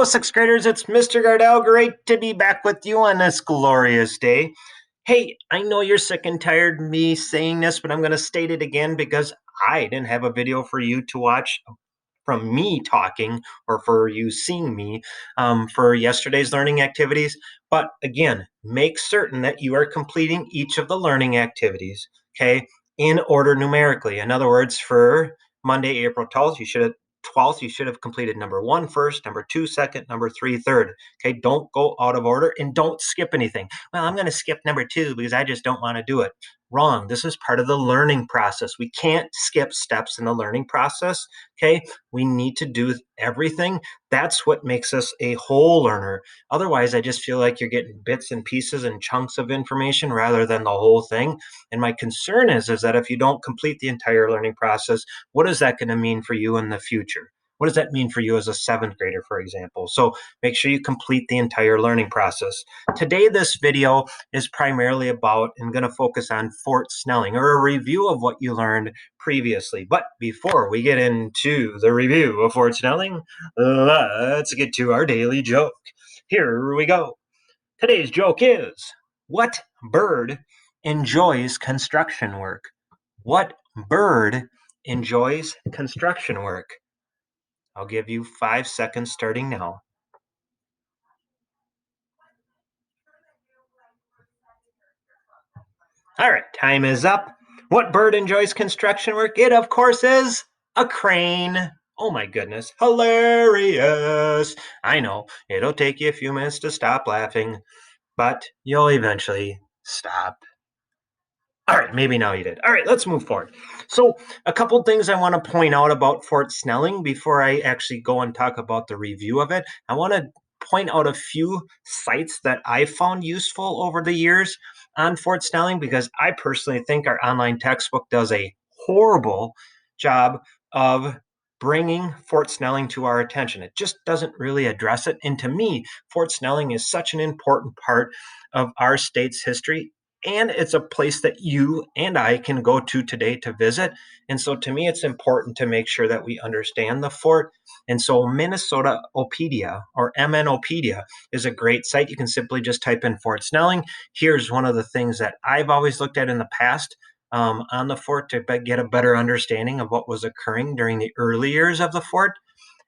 Hello, sixth graders. It's Mr. Gardell. Great to be back with you on this glorious day. Hey, I know you're sick and tired of me saying this, but I'm going to state it again because I didn't have a video for you to watch from me talking or for you seeing me for yesterday's learning activities. But again, make certain that you are completing each of the learning activities, okay, in order numerically. In other words, for Monday, April 12th, you should have completed number 1 first, number 2 second, number 3 third. Okay, don't go out of order and don't skip anything. Well, I'm going to skip number 2 because I just don't want to do it. Wrong. This is part of the learning process. We can't skip steps in the learning process. Okay, we need to do everything. That's what makes us a whole learner. Otherwise, I just feel like you're getting bits and pieces and chunks of information rather than the whole thing. And my concern is that if you don't complete the entire learning process, what is that going to mean for you in the future? What does that mean for you as a seventh grader, for example? So make sure you complete the entire learning process. Today, this video is primarily about and going to focus on Fort Snelling, or a review of what you learned previously. But before we get into the review of Fort Snelling, let's get to our daily joke. Here we go. Today's joke is, what bird enjoys construction work? What bird enjoys construction work? I'll give you 5 seconds starting now. All right, time is up. What bird enjoys construction work? It, of course, is a crane. Oh my goodness, hilarious. I know, it'll take you a few minutes to stop laughing, but you'll eventually stop. All right, maybe now you did. All right, let's move forward. So, a couple things I want to point out about Fort Snelling before I actually go and talk about the review of it. I want to point out a few sites that I found useful over the years on Fort Snelling because I personally think our online textbook does a horrible job of bringing Fort Snelling to our attention. It just doesn't really address it. And to me, Fort Snelling is such an important part of our state's history, and it's a place that you and I can go to today to visit. And so to me, it's important to make sure that we understand the fort. And so Minnesotaopedia, or MNOpedia, is a great site. You can simply just type in Fort Snelling. Here's one of the things that I've always looked at in the past on the fort to get a better understanding of what was occurring during the early years of the fort.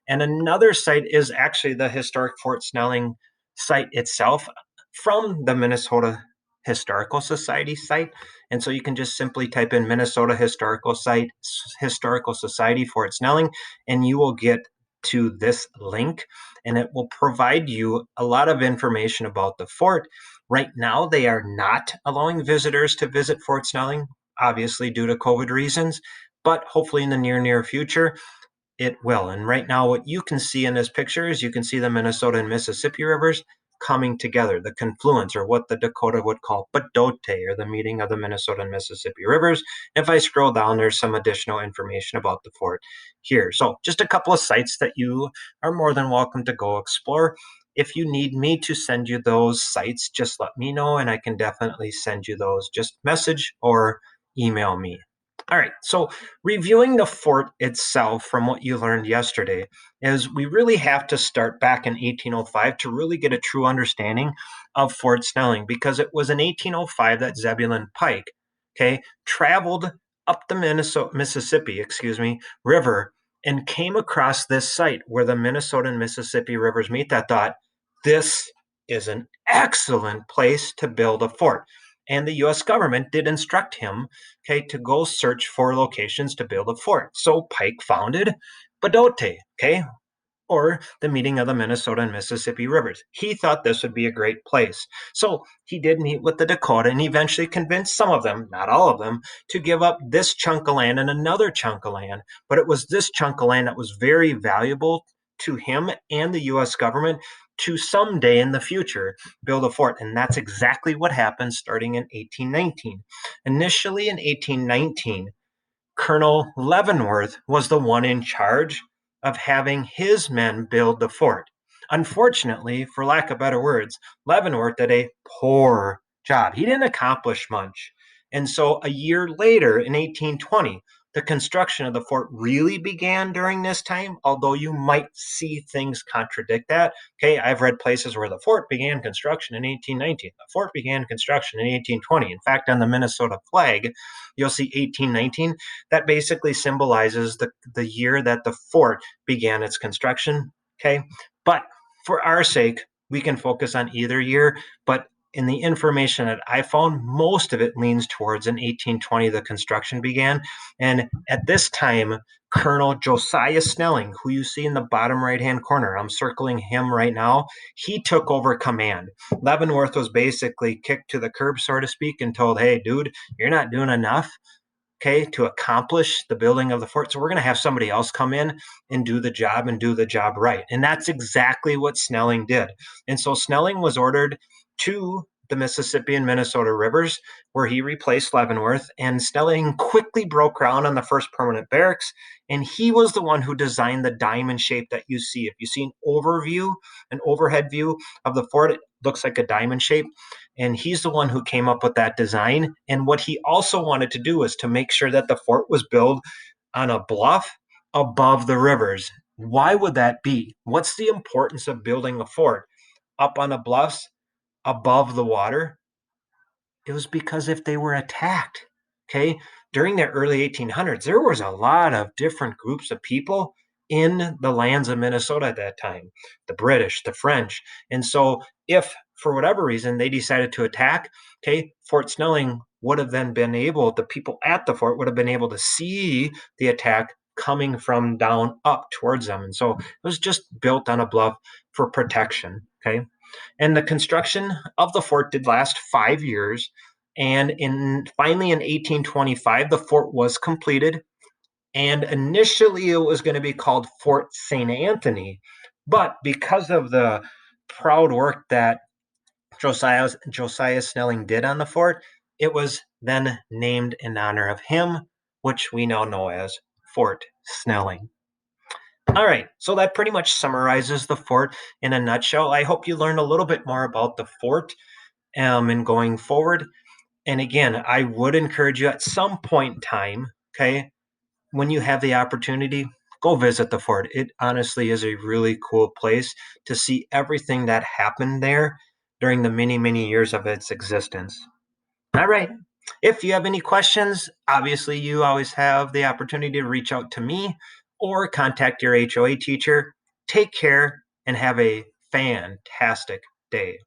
And another site is actually the historic Fort Snelling site itself from the Minnesota Historical Society site. And so you can just simply type in Minnesota Historical Society Fort Snelling, and you will get to this link, and it will provide you a lot of information about the fort. Right now, they are not allowing visitors to visit Fort Snelling, obviously due to COVID reasons, but hopefully in the near future, it will. And right now, what you can see in this picture is you can see the Minnesota and Mississippi rivers coming together, the confluence, or what the Dakota would call Padote, or the meeting of the Minnesota and Mississippi rivers. If I scroll down, there's some additional information about the fort here. So just a couple of sites that you are more than welcome to go explore. If you need me to send you those sites, just let me know, and I can definitely send you those. Just message or email me. All right, so reviewing the fort itself from what you learned yesterday is we really have to start back in 1805 to really get a true understanding of Fort Snelling, because it was in 1805 that Zebulon Pike, okay, traveled up the Mississippi River and came across this site where the Minnesota and Mississippi rivers meet, that thought, this is an excellent place to build a fort. And the U.S. government did instruct him, okay, to go search for locations to build a fort. So Pike founded Padote, okay, or the meeting of the Minnesota and Mississippi rivers. He thought this would be a great place. So he did meet with the Dakota and eventually convinced some of them, not all of them, to give up this chunk of land and another chunk of land. But it was this chunk of land that was very valuable to him and the U.S. government to someday in the future build a fort. And that's exactly what happened starting in 1819. Initially in 1819, Colonel Leavenworth was the one in charge of having his men build the fort. Unfortunately, for lack of better words, Leavenworth did a poor job. He didn't accomplish much. And so a year later, in 1820, the construction of the fort really began during this time, although you might see things contradict that. Okay, I've read places where the fort began construction in 1819. The fort began construction in 1820. In fact, on the Minnesota flag, you'll see 1819. That basically symbolizes the year that the fort began its construction. Okay, but for our sake, we can focus on either year, but in the information that I found, most of it leans towards in 1820 the construction began. And at this time, Colonel Josiah Snelling, who you see in the bottom right-hand corner, I'm circling him right now, he took over command. Leavenworth was basically kicked to the curb, so to speak, and told, hey, dude, you're not doing enough, okay, to accomplish the building of the fort. So we're going to have somebody else come in and do the job right. And that's exactly what Snelling did. And so Snelling was ordered to the Mississippi and Minnesota rivers, where he replaced Leavenworth. And Snelling quickly broke ground on the first permanent barracks. And he was the one who designed the diamond shape that you see. If you see an overhead view of the fort, it looks like a diamond shape. And he's the one who came up with that design. And what he also wanted to do was to make sure that the fort was built on a bluff above the rivers. Why would that be? What's the importance of building a fort up on a bluffs above the water? It was because if they were attacked, okay, during the early 1800s, there was a lot of different groups of people in the lands of Minnesota at that time, the British, the French. And so if for whatever reason they decided to attack, okay, Fort Snelling would have then been able, the people at the fort would have been able to see the attack coming from down up towards them. And so it was just built on a bluff for protection, okay? And the construction of the fort did last 5 years. And finally in 1825, the fort was completed. And initially it was going to be called Fort St. Anthony. But because of the proud work that Josiah Snelling did on the fort, it was then named in honor of him, which we now know as Fort Snelling. All right, so that pretty much summarizes the fort in a nutshell. I hope you learned a little bit more about the fort and going forward. And again, I would encourage you at some point in time, okay, when you have the opportunity, go visit the fort. It honestly is a really cool place to see everything that happened there during the many, many years of its existence. All right. If you have any questions, obviously you always have the opportunity to reach out to me or contact your HOA teacher. Take care and have a fantastic day.